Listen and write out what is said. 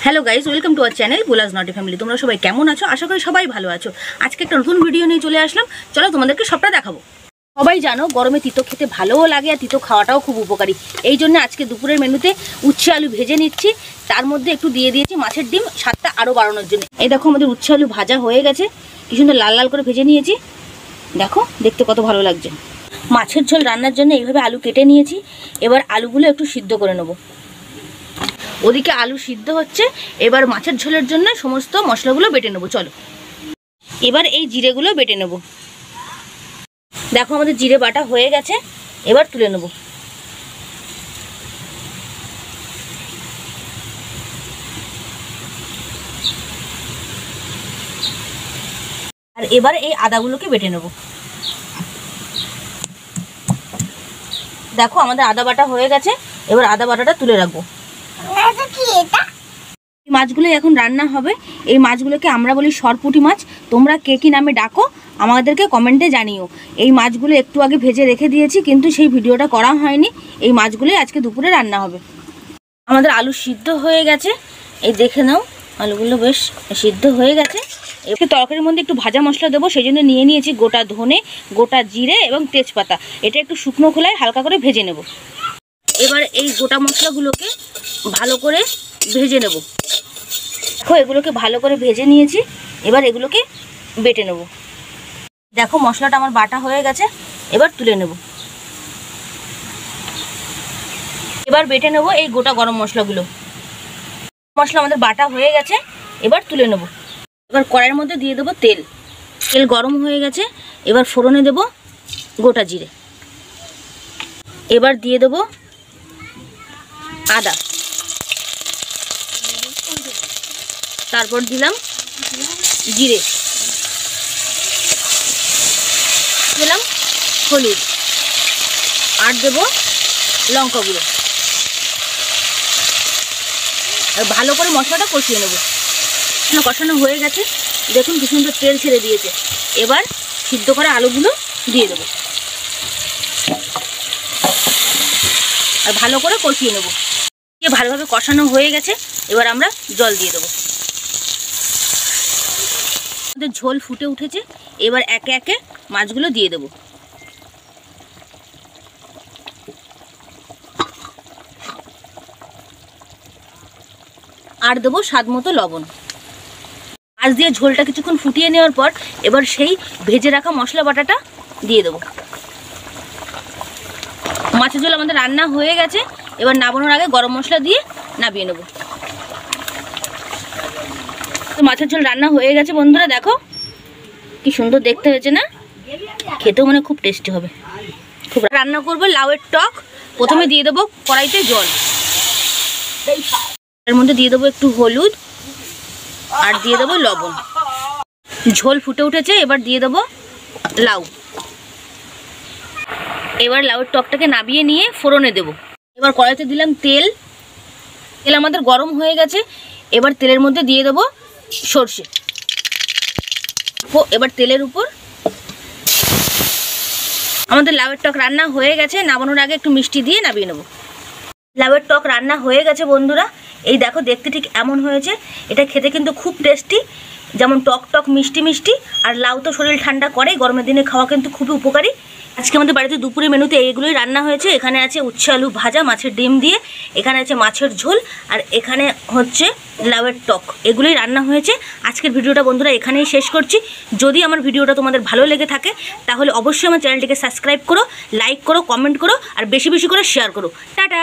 Hello guys, welcome to our channel bullous নটি family. তোমরা সবাই কেমন আছো? আশা করি সবাই ভালো আছো। আজকে একটা নতুন ভিডিও নিয়ে চলে আসলাম। চলো তোমাদেরকে সবটা দেখাবো। সবাই জানো গরমে তিতো খেতে ভালোও লাগে আর তিতো খাওয়াটাও খুব উপকারী। এই জন্য আজকে দুপুরের মেনুতে উচ্ছে আলু ভেজে নিচ্ছি, তার মধ্যে একটু দিয়ে দিয়েছি মাছের ডিম, স্বাদটা আরও বাড়ানোর জন্য। এই দেখো আমাদের উচ্ছে আলু ভাজা হয়ে গেছে, কি সুন্দর লাল লাল করে ভেজে নিয়েছি। দেখো দেখতে কত ভালো লাগছে। মাছের ঝোল রান্নার জন্য এইভাবে আলু কেটে নিয়েছি। এবার আলুগুলো একটু সিদ্ধ করে নেবো। ওদিকে আলু সিদ্ধ হচ্ছে, এবার মাছের ঝোলের জন্য সমস্ত মশলাগুলো বেটে নেবো। চলো এবার এই জিরেগুলো বেটে নেব। দেখো আমাদের জিরে বাটা হয়ে গেছে, এবার তুলে নেব। আর এবার এই আদাগুলোকে বেটে নেব। দেখো আমাদের আদা বাটা হয়ে গেছে, এবার আদা বাটাটা তুলে রাখবো। মাছগুলো এখন রান্না হবে। এই মাছগুলোকে আমরা বলি সরপুঁটি মাছ। তোমরা কে কী নামে ডাকো আমাদেরকে কমেন্টে জানিও। এই মাছগুলো একটু আগে ভেজে রেখে দিয়েছি, কিন্তু সেই ভিডিওটা করা হয়নি। এই মাছগুলোই আজকে দুপুরে রান্না হবে। আমাদের আলু সিদ্ধ হয়ে গেছে, এই দেখে নাও আলুগুলো বেশ সিদ্ধ হয়ে গেছে। একটু তরকারির মধ্যে একটু ভাজা মশলা দেবো, সেই জন্য নিয়ে নিয়েছি গোটা ধনে, গোটা জিরে এবং তেজপাতা। এটা একটু শুকনো খোলায় হালকা করে ভেজে নেব। এবার এই গোটা মশলাগুলোকে ভালো করে ভেজে নেব। দেখো এগুলোকে ভালো করে ভেজে নিয়েছি, এবার এগুলোকে বেটে নেব। দেখো মশলাটা আমার বাটা হয়ে গেছে, এবার তুলে নেব। এবার বেটে নেব এই গোটা গরম মশলাগুলো। মশলা আমাদের বাটা হয়ে গেছে, এবার তুলে নেব। এবার কড়াইয়ের মধ্যে দিয়ে দেবো তেল। তেল গরম হয়ে গেছে, এবার ফোড়নে দেব গোটা জিরে। এবার দিয়ে দেব আদা, তারপর দিলাম জিরে, দিলাম হলুদ, আর দেব লঙ্কা গুঁড়ো। আর ভালো করে মশলাটা কষিয়ে নেব। কষানো হয়ে গেছে, দেখুন কি সুন্দর তেল ছেড়ে দিয়েছে। এবার সিদ্ধ করা আলুগুলো দিয়ে দেব আর ভালো করে কষিয়ে নেব। ভালোভাবে কষানো হয়ে গেছে, এবার আমরা জল দিয়ে দেবো। আমাদের ঝোল ফুটে উঠেছে, এবার একে একে মাছগুলো দিয়ে দেব। আর দেবো স্বাদ মতো লবণ। মাছ দিয়ে ঝোলটা কিছুক্ষণ ফুটিয়ে নেওয়ার পর এবার সেই ভেজে রাখা মশলা বাটাটা দিয়ে দেবো। মাছের ঝোল আমাদের রান্না হয়ে গেছে, এবার নামানোর আগে গরম মশলা দিয়ে নামিয়ে নেব। তো মাছের ঝোল রান্না হয়ে গেছে বন্ধুরা, দেখো কি সুন্দর দেখতে হয়েছে না? খেতেও মানে খুব টেস্টি হবে। খুব রান্না করবো লাউয়ের টক। প্রথমে দিয়ে দেবো কড়াইতে জল, এর মধ্যে দিয়ে দেবো একটু হলুদ আর দিয়ে দেবো লবণ। ঝোল ফুটে উঠেছে, এবার দিয়ে দেবো লাউ। এবার লাউয়ের টকটাকে নামিয়ে নিয়ে ফোড়নে দেব। এবার কড়াইতে দিলাম তেল। তেল আমাদের গরম হয়ে গেছে, এবার তেলের মধ্যে দিয়ে দেবো সর্ষে। এবার তেলের উপর আমাদের লাউয়ের টক রান্না হয়ে গেছে। নামানোর আগে একটু মিষ্টি দিয়ে নামিয়ে নেব। লাউয়ের টক রান্না হয়ে গেছে বন্ধুরা, এই দেখো দেখতে ঠিক এমন হয়েছে। এটা খেতে কিন্তু খুব টেস্টি, যেমন টক টক মিষ্টি মিষ্টি। আর লাউ তো শরীর ঠান্ডা করে, গরমের দিনে খাওয়া কিন্তু খুবই উপকারী। আজকে আমাদের বাড়িতে দুপুরের মেনুতে এইগুলোই রান্না হয়েছে। এখানে আছে উচ্ছে আলু ভাজা মাছের ডিম দিয়ে, এখানে আছে মাছের ঝোল, আর এখানে হচ্ছে লাউয়ের টক। এগুলোই রান্না হয়েছে। আজকের ভিডিওটা বন্ধুরা এখানেই শেষ করছি। যদি আমার ভিডিওটা তোমাদের ভালো লেগে থাকে তাহলে অবশ্যই আমার চ্যানেলটিকে সাবস্ক্রাইব করো, লাইক করো, কমেন্ট করো আর বেশি বেশি করে শেয়ার করো। টাটা।